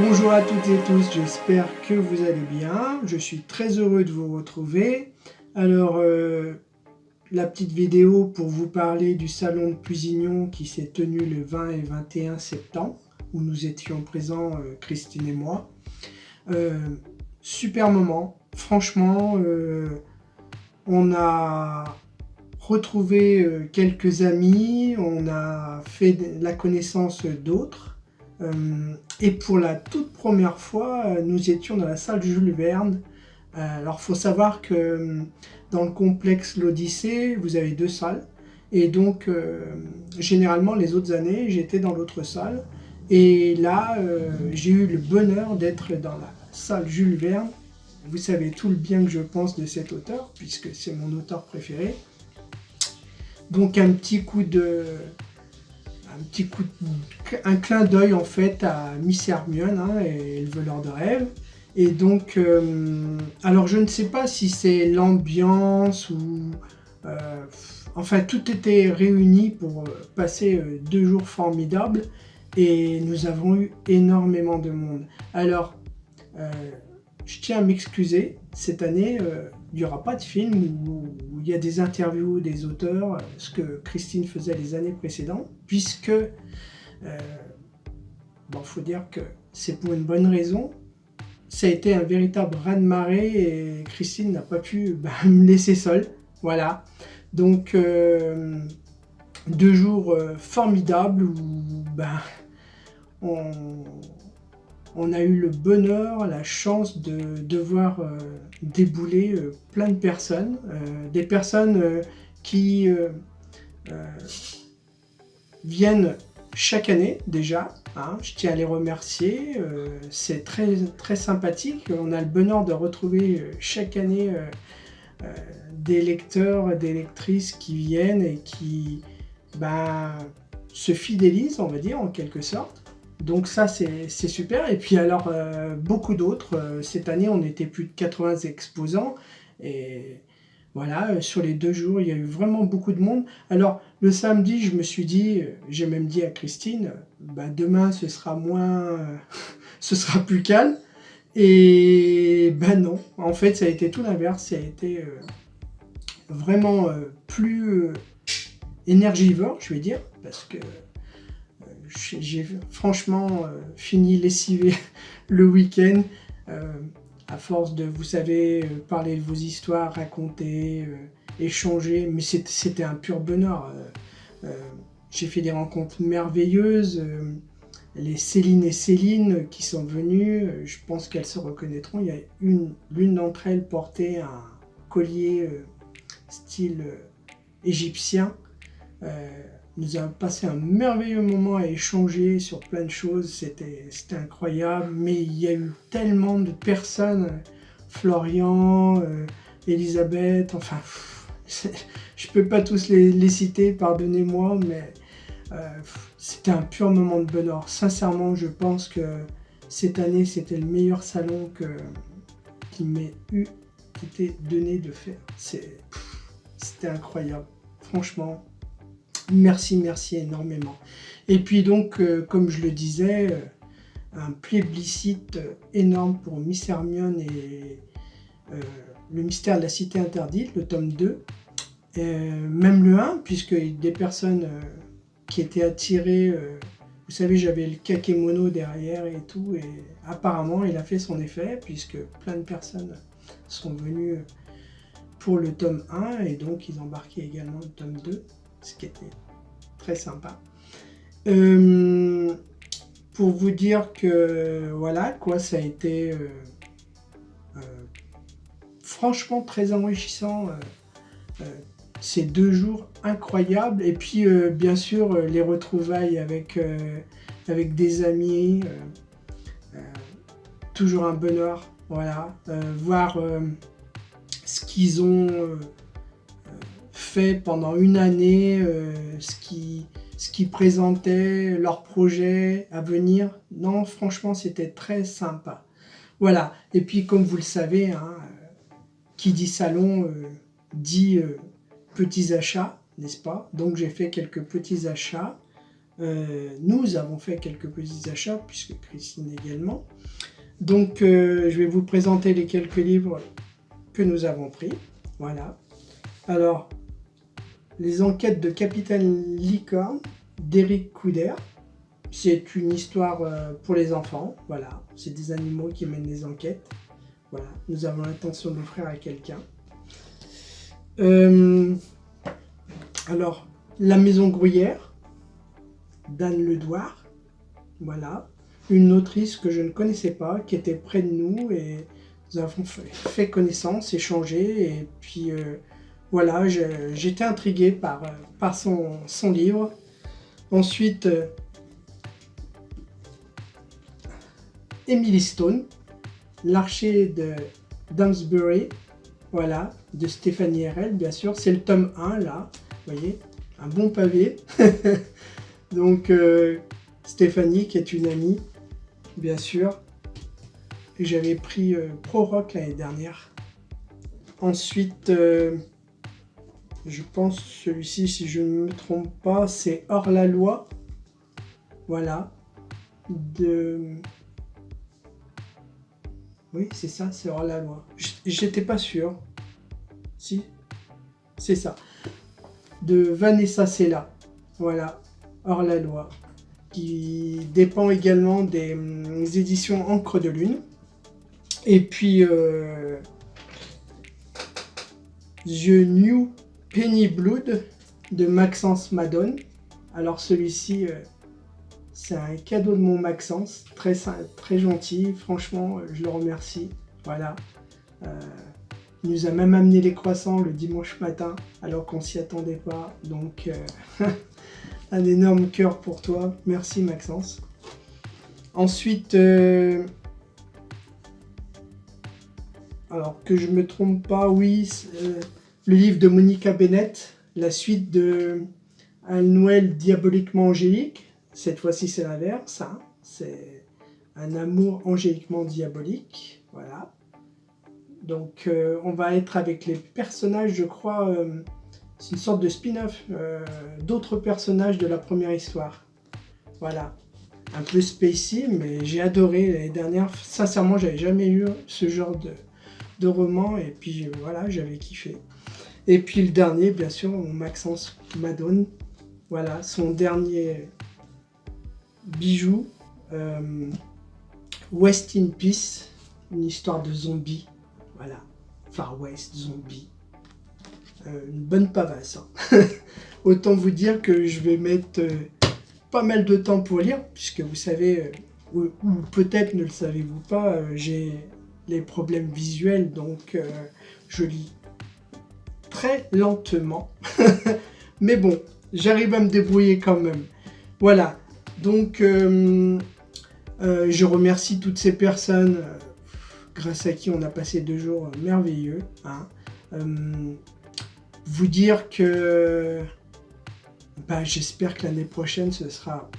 Bonjour à toutes et tous, j'espère que vous allez bien. Je suis très heureux de vous retrouver. Alors, la petite vidéo pour vous parler du salon de Pusignon qui s'est tenu le 20 et 21 septembre, où nous étions présents, Christine et moi. Super moment, franchement, on a retrouvé quelques amis, on a fait la connaissance d'autres. Et pour la toute première fois, nous étions dans la salle Jules Verne. Alors, il faut savoir que dans le complexe l'Odyssée, vous avez deux salles. Et donc, généralement, les autres années, j'étais dans l'autre salle. Et là, j'ai eu le bonheur d'être dans la salle Jules Verne. Vous savez tout le bien que je pense de cet auteur, puisque c'est mon auteur préféré. Donc, un clin d'œil en fait à Miss Hermione et le voleur de rêve. Et donc, alors je ne sais pas si c'est l'ambiance ou... enfin, tout était réuni pour passer 2 jours formidables et nous avons eu énormément de monde. Alors, je tiens à m'excuser, cette année, il n'y aura pas de film où il y a des interviews des auteurs, ce que Christine faisait les années précédentes, puisque, faut dire que c'est pour une bonne raison. Ça a été un véritable raz-de-marée et Christine n'a pas pu me laisser seule. Voilà. Donc, 2 jours formidables où on a eu le bonheur, la chance de voir débouler plein de personnes. Des personnes qui viennent chaque année déjà. Je tiens à les remercier. C'est très, très sympathique. On a le bonheur de retrouver chaque année des lecteurs, des lectrices qui viennent et qui se fidélisent, on va dire, en quelque sorte. Donc ça, c'est super. Et puis alors, beaucoup d'autres. Cette année, on était plus de 80 exposants. Et voilà, sur les 2 jours, il y a eu vraiment beaucoup de monde. Alors, le samedi, je me suis dit, j'ai même dit à Christine, demain, ce sera moins... ce sera plus calme. Et non, en fait, ça a été tout l'inverse. Ça a été vraiment plus énergivore, je vais dire, parce que j'ai franchement fini lessivé le week-end à force de, vous savez, parler de vos histoires, raconter, échanger, mais c'était un pur bonheur. J'ai fait des rencontres merveilleuses, les Céline et Céline qui sont venues, je pense qu'elles se reconnaîtront. Il y a l'une d'entre elles portait un collier style égyptien. Nous avons passé un merveilleux moment à échanger sur plein de choses, c'était incroyable, mais il y a eu tellement de personnes, Florian, Elisabeth, enfin, je peux pas tous les citer, pardonnez-moi, mais c'était un pur moment de bonheur. Sincèrement, je pense que cette année, c'était le meilleur salon qui m'ait été donné de faire. C'était incroyable, franchement. Merci énormément. Et puis donc, comme je le disais, un plébiscite énorme pour Miss Hermione et le mystère de la cité interdite, le tome 2. Même le 1, puisque des personnes qui étaient attirées, vous savez, j'avais le kakémono derrière et tout, et apparemment il a fait son effet, puisque plein de personnes sont venues pour le tome 1, et donc ils embarquaient également le tome 2. Ce qui était très sympa. Pour vous dire que voilà quoi, ça a été franchement très enrichissant, ces 2 jours incroyables. Et puis bien sûr les retrouvailles avec des amis, toujours un bonheur. Voilà, voir ce qu'ils ont fait pendant une année, ce qui présentait leurs projets à venir. Non, franchement, c'était très sympa. Voilà, et puis comme vous le savez, qui dit salon dit petits achats, n'est-ce pas? Donc j'ai fait quelques petits achats. Nous avons fait quelques petits achats, puisque Christine également. Donc, je vais vous présenter les quelques livres que nous avons pris. Voilà. Alors, les enquêtes de Capitaine Licorne d'Éric Couder. C'est une histoire pour les enfants. Voilà. C'est des animaux qui mènent les enquêtes. Voilà. Nous avons l'intention de l'offrir à quelqu'un. Alors, La Maison Gruyère d'Anne Ledouard. Voilà. Une autrice que je ne connaissais pas, qui était près de nous, et nous avons fait connaissance, échangé, et puis voilà, j'étais intrigué par son livre. Ensuite, Emily Stone, L'archer de Downsbury, voilà, de Stéphanie Herrel, bien sûr. C'est le tome 1, là, vous voyez, un bon pavé. Donc, Stéphanie, qui est une amie, bien sûr. Et j'avais pris Pro Rock l'année dernière. Ensuite, je pense celui-ci, si je ne me trompe pas, c'est Hors la loi. Voilà. Oui, c'est ça, c'est Hors la loi. J'étais pas sûr. Si, c'est ça. De Vanessa Sella. Voilà, Hors la loi. Qui dépend également des éditions Encre de Lune. Et puis, The New Penny Blood de Maxence Madone. Alors celui-ci, c'est un cadeau de mon Maxence, très gentil, franchement, je le remercie. Voilà. Il nous a même amené les croissants le dimanche matin, alors qu'on s'y attendait pas. Donc, un énorme cœur pour toi. Merci Maxence. Ensuite, alors que je me trompe pas, oui, le livre de Monica Bennett, la suite de Un Noël diaboliquement angélique. Cette fois-ci, c'est l'inverse. Hein. C'est un amour angéliquement diabolique. Voilà. Donc, on va être avec les personnages, je crois, c'est une sorte de spin-off d'autres personnages de la première histoire. Voilà. Un peu spacey, mais j'ai adoré l'année dernière. Sincèrement, j'avais jamais eu ce genre de roman, et puis voilà, j'avais kiffé. Et puis le dernier, bien sûr, mon Maxence Madone. Voilà, son dernier bijou, West in Peace, une histoire de zombies. Voilà, Far West, zombies. Une bonne pavasse. Hein. Autant vous dire que je vais mettre pas mal de temps pour lire, puisque vous savez, ou peut-être ne le savez-vous pas, j'ai les problèmes visuels, donc je lis très lentement. Mais bon, j'arrive à me débrouiller quand même. Voilà, donc je remercie toutes ces personnes grâce à qui on a passé 2 jours merveilleux. Hein. Vous dire que j'espère que l'année prochaine ce sera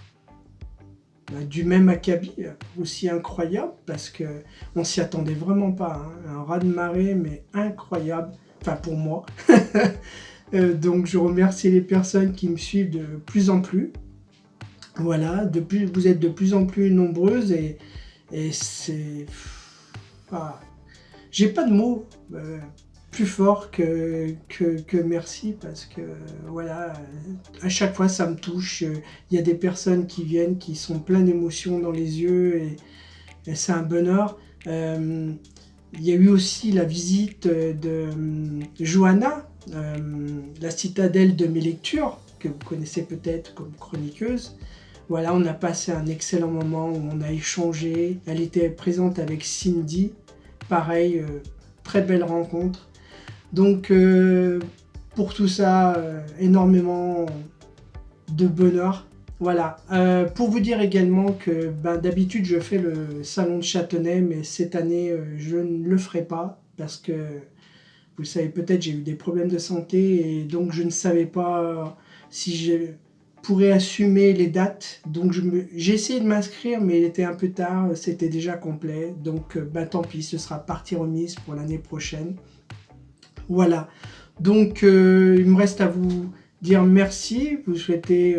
du même acabit, aussi incroyable, parce qu'on s'y attendait vraiment pas. Hein. Un raz-de-marée, mais incroyable, enfin pour moi. Donc je remercie les personnes qui me suivent de plus en plus. Voilà, vous êtes de plus en plus nombreuses, et c'est... j'ai pas de mots plus forts que merci, parce que voilà, à chaque fois ça me touche. Il y a des personnes qui viennent, qui sont pleines d'émotions dans les yeux, et c'est un bonheur. Il y a eu aussi la visite de Johanna, la citadelle de mes lectures, que vous connaissez peut-être comme chroniqueuse. Voilà, on a passé un excellent moment où on a échangé. Elle était présente avec Cindy. Pareil, très belle rencontre. Donc, pour tout ça, énormément de bonheur. Voilà. Pour vous dire également que d'habitude, je fais le salon de Châtenay, mais cette année, je ne le ferai pas parce que, vous le savez peut-être, j'ai eu des problèmes de santé, et donc je ne savais pas si je pourrais assumer les dates. Donc j'ai essayé de m'inscrire, mais il était un peu tard, c'était déjà complet. Donc tant pis, ce sera partie remise pour l'année prochaine. Voilà. Donc il me reste à vous dire merci, vous souhaiter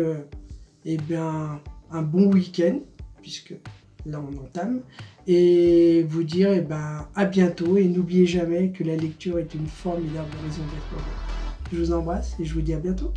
eh bien, un bon week-end, puisque là on entame, et vous dire eh ben, à bientôt, et n'oubliez jamais que la lecture est une formidable raison d'être heureux. Je vous embrasse et je vous dis à bientôt.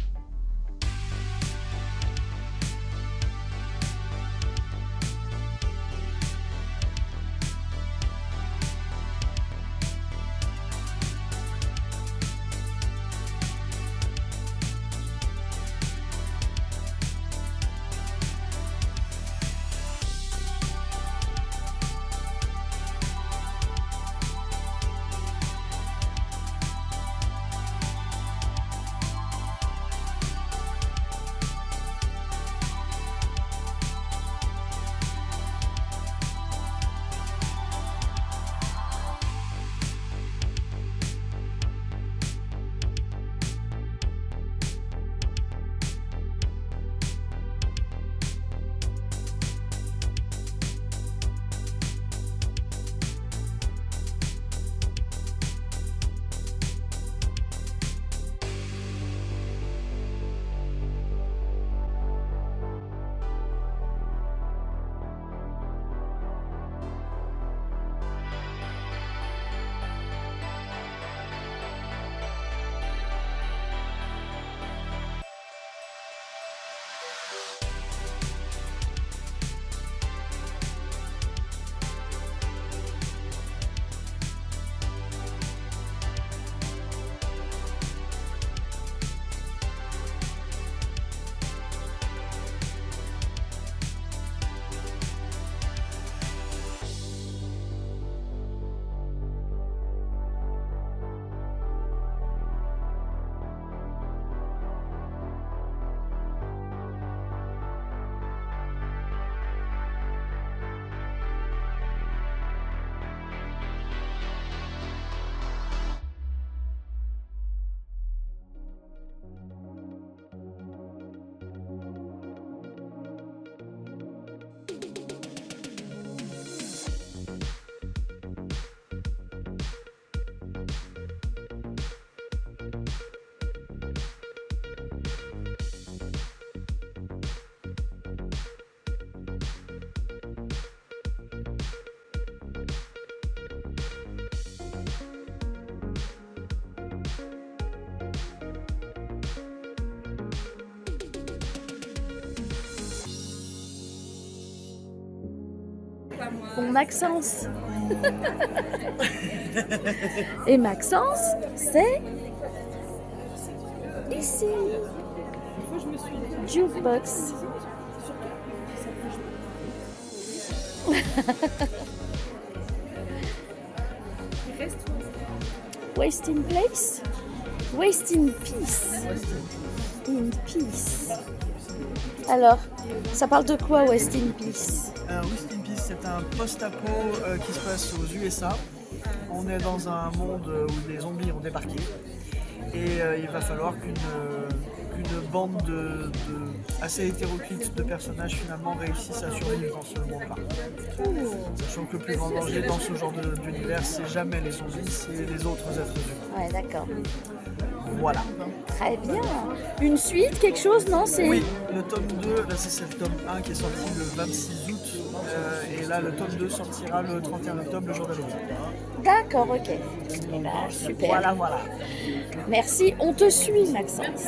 Bon, Maxence. Et Maxence, c'est ici. Jukebox. Waste in place. Waste in peace. In peace. Alors, ça parle de quoi, Waste in peace? Waste in Peace, c'est un post-apo qui se passe aux USA. On est dans un monde où les zombies ont débarqué et il va falloir qu'une bande assez hétéroclite de personnages finalement réussissent à survivre dans ce monde-là. Sachant que le plus grand danger dans ce genre d'univers, c'est jamais les zombies, c'est les autres êtres humains. Ouais, d'accord. Voilà. Très bien. Une suite, quelque chose, non? Oui, le tome 2, là c'est le tome 1 qui est sorti le 26 août et là le tome 2 sortira le 31 octobre, le jour d'Halloween. D'accord, ok. Eh ben, super. Voilà. Merci, on te suit, Maxence.